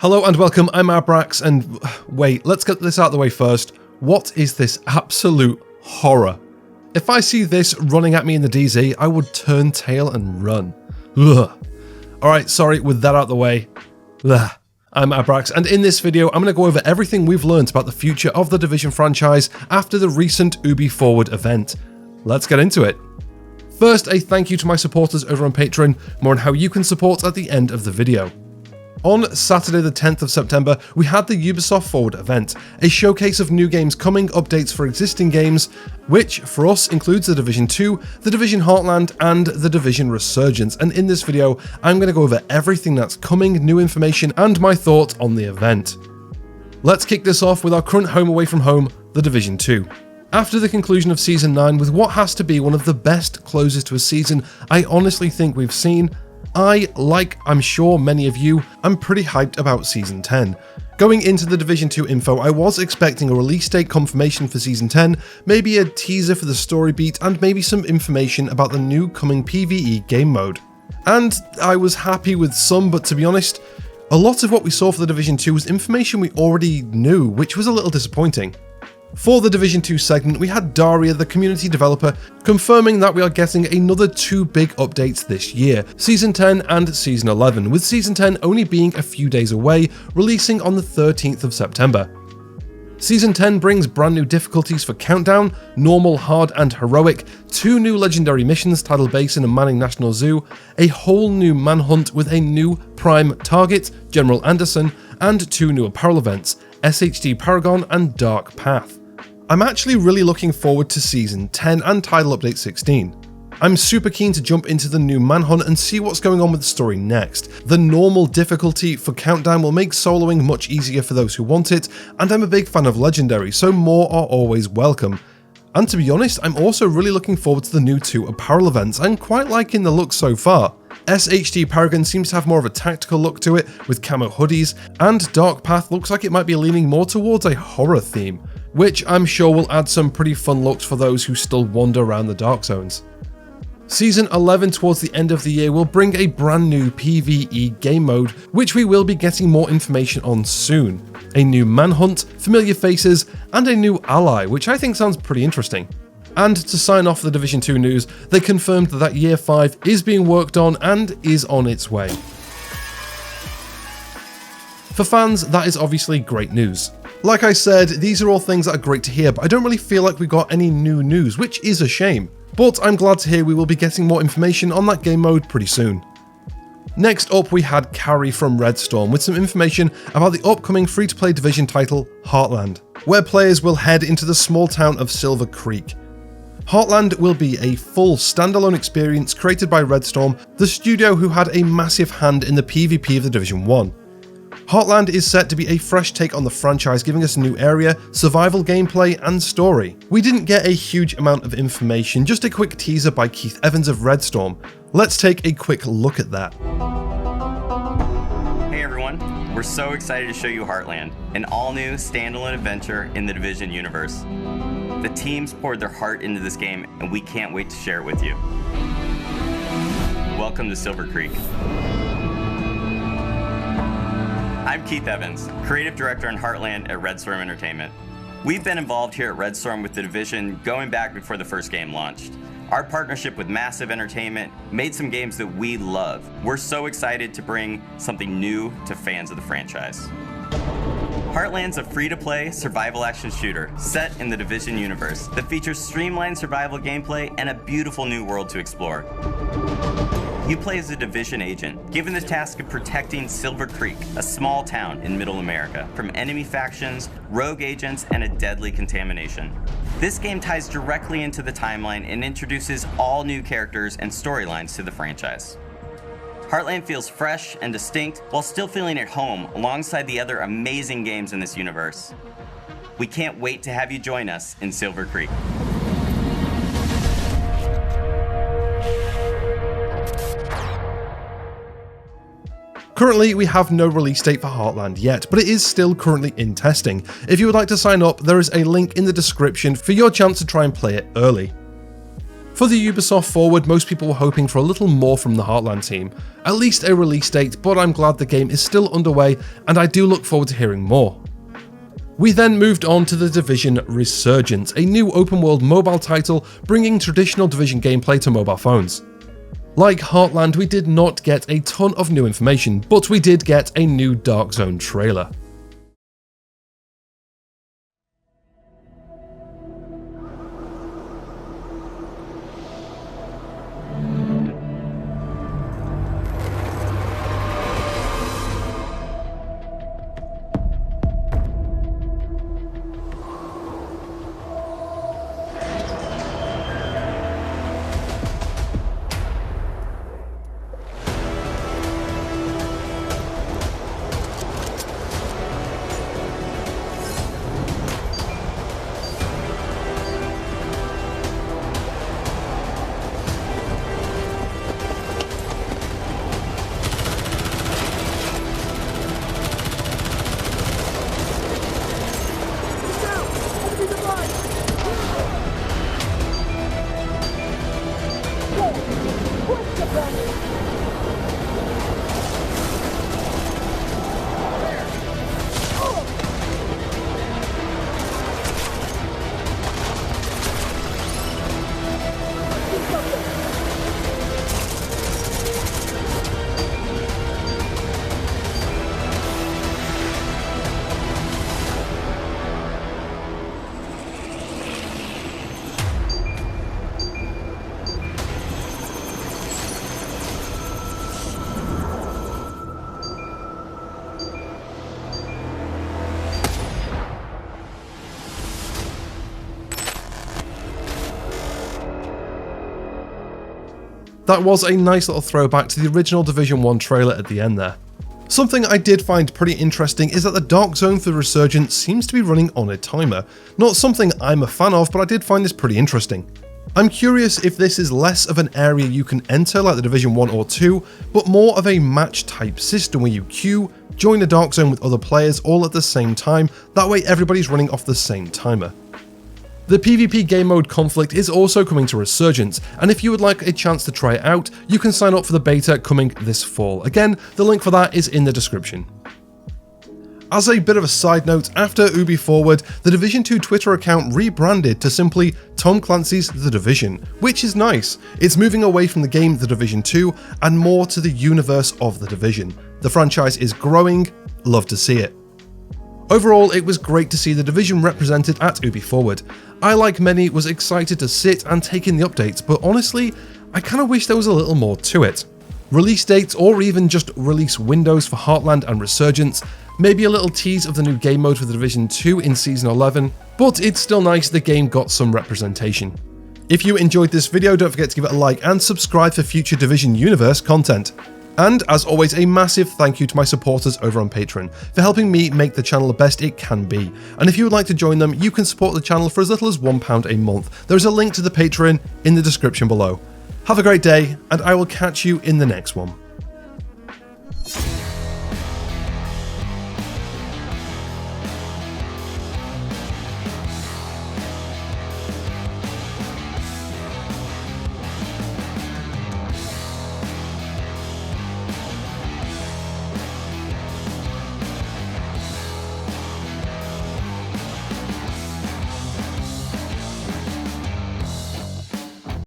Hello and welcome, I'm Abrax, and wait, let's get this out of the way first. What is this absolute horror? If I see this running at me in the DZ, I would turn tail and run. Ugh. Alright, sorry, with that out of the way. Ugh. I'm Abrax, and in this video, I'm going to go over everything we've learned about the future of the Division franchise after the recent Ubiforward event. Let's get into it. First, a thank you to my supporters over on Patreon, more on how you can support at the end of the video. On Saturday the 10th of September, we had the Ubiforward Event, a showcase of new games coming, updates for existing games, which for us includes the Division 2, the Division Heartland, and the Division Resurgence, and in this video I'm going to go over everything that's coming, new information, and my thoughts on the event. Let's kick this off with our current home away from home, the Division 2. After the conclusion of Season 9 with what has to be one of the best closes to a season I honestly think we've seen, like I'm sure many of you, I'm pretty hyped about Season 10. Going into the Division 2 info, I was expecting a release date confirmation for Season 10, maybe a teaser for the story beat, and maybe some information about the new coming PvE game mode. And I was happy with some, but to be honest, a lot of what we saw for the Division 2 was information we already knew, which was a little disappointing. For the Division 2 segment, we had Daria, the community developer, confirming that we are getting another two big updates this year, Season 10 and Season 11, with Season 10 only being a few days away, releasing on the 13th of September. Season 10 brings brand new difficulties for Countdown, Normal, Hard, and Heroic, two new legendary missions, Tidal Basin and Manning National Zoo, a whole new manhunt with a new prime target, General Anderson, and two new apparel events, SHD Paragon and Dark Path. I'm actually really looking forward to Season 10 and Tidal Update 16. I'm super keen to jump into the new manhunt and see what's going on with the story next. The normal difficulty for Countdown will make soloing much easier for those who want it, and I'm a big fan of Legendary, so more are always welcome. And to be honest, I'm also really looking forward to the new two apparel events, and quite liking the look so far. SHD Paragon seems to have more of a tactical look to it, with camo hoodies, and Dark Path looks like it might be leaning more towards a horror theme, which I'm sure will add some pretty fun looks for those who still wander around the dark zones. Season 11 towards the end of the year will bring a brand new PvE game mode, which we will be getting more information on soon. A new manhunt, familiar faces, and a new ally, which I think sounds pretty interesting. And to sign off the Division 2 news, they confirmed that Year 5 is being worked on and is on its way. For fans, that is obviously great news. Like I said, these are all things that are great to hear, but I don't really feel like we got any new news, which is a shame. But I'm glad to hear we will be getting more information on that game mode pretty soon. Next up, we had Carrie from Redstorm with some information about the upcoming free-to-play Division title, Heartland, where players will head into the small town of Silver Creek. Heartland will be a full standalone experience created by Redstorm, the studio who had a massive hand in the PvP of the Division 1. Heartland is set to be a fresh take on the franchise, giving us a new area, survival gameplay, and story. We didn't get a huge amount of information, just a quick teaser by Keith Evans of Redstorm. Let's take a quick look at that. Hey everyone, we're so excited to show you Heartland, an all-new standalone adventure in the Division universe. The teams poured their heart into this game, and we can't wait to share it with you. Welcome to Silver Creek. I'm Keith Evans, Creative Director in Heartland at Redstorm Entertainment. We've been involved here at Redstorm with the Division going back before the first game launched. Our partnership with Massive Entertainment made some games that we love. We're so excited to bring something new to fans of the franchise. Heartland's a free-to-play survival action shooter set in the Division universe that features streamlined survival gameplay and a beautiful new world to explore. You play as a Division agent, given the task of protecting Silver Creek, a small town in Middle America, from enemy factions, rogue agents, and a deadly contamination. This game ties directly into the timeline and introduces all new characters and storylines to the franchise. Heartland feels fresh and distinct while still feeling at home alongside the other amazing games in this universe. We can't wait to have you join us in Silver Creek. Currently, we have no release date for Heartland yet, but it is still currently in testing. If you would like to sign up, there is a link in the description for your chance to try and play it early. For the Ubisoft Forward, most people were hoping for a little more from the Heartland team, at least a release date, but I'm glad the game is still underway and I do look forward to hearing more. We then moved on to The Division Resurgence, a new open world mobile title bringing traditional Division gameplay to mobile phones. Like Heartland, we did not get a ton of new information, but we did get a new Dark Zone trailer. That was a nice little throwback to the original Division 1 trailer at the end there. Something I did find pretty interesting is that the Dark Zone for Resurgence seems to be running on a timer. Not something I'm a fan of, but I did find this pretty interesting. I'm curious if this is less of an area you can enter like the Division 1 or 2, but more of a match type system where you queue, join a Dark Zone with other players all at the same time, that way everybody's running off the same timer. The PvP game mode Conflict is also coming to Resurgence, and if you would like a chance to try it out, you can sign up for the beta coming this fall. Again, the link for that is in the description. As a bit of a side note, after Ubiforward, the Division 2 Twitter account rebranded to simply Tom Clancy's The Division, which is nice. It's moving away from the game The Division 2 and more to the universe of The Division. The franchise is growing, love to see it. Overall, it was great to see The Division represented at Ubiforward. I, like many, was excited to sit and take in the updates, but honestly, I kinda wish there was a little more to it. Release dates or even just release windows for Heartland and Resurgence, maybe a little tease of the new game mode for The Division 2 in Season 11, but it's still nice the game got some representation. If you enjoyed this video, don't forget to give it a like and subscribe for future Division Universe content. And as always, a massive thank you to my supporters over on Patreon for helping me make the channel the best it can be. And if you would like to join them, you can support the channel for as little as £1 a month. There is a link to the Patreon in the description below. Have a great day, and I will catch you in the next one.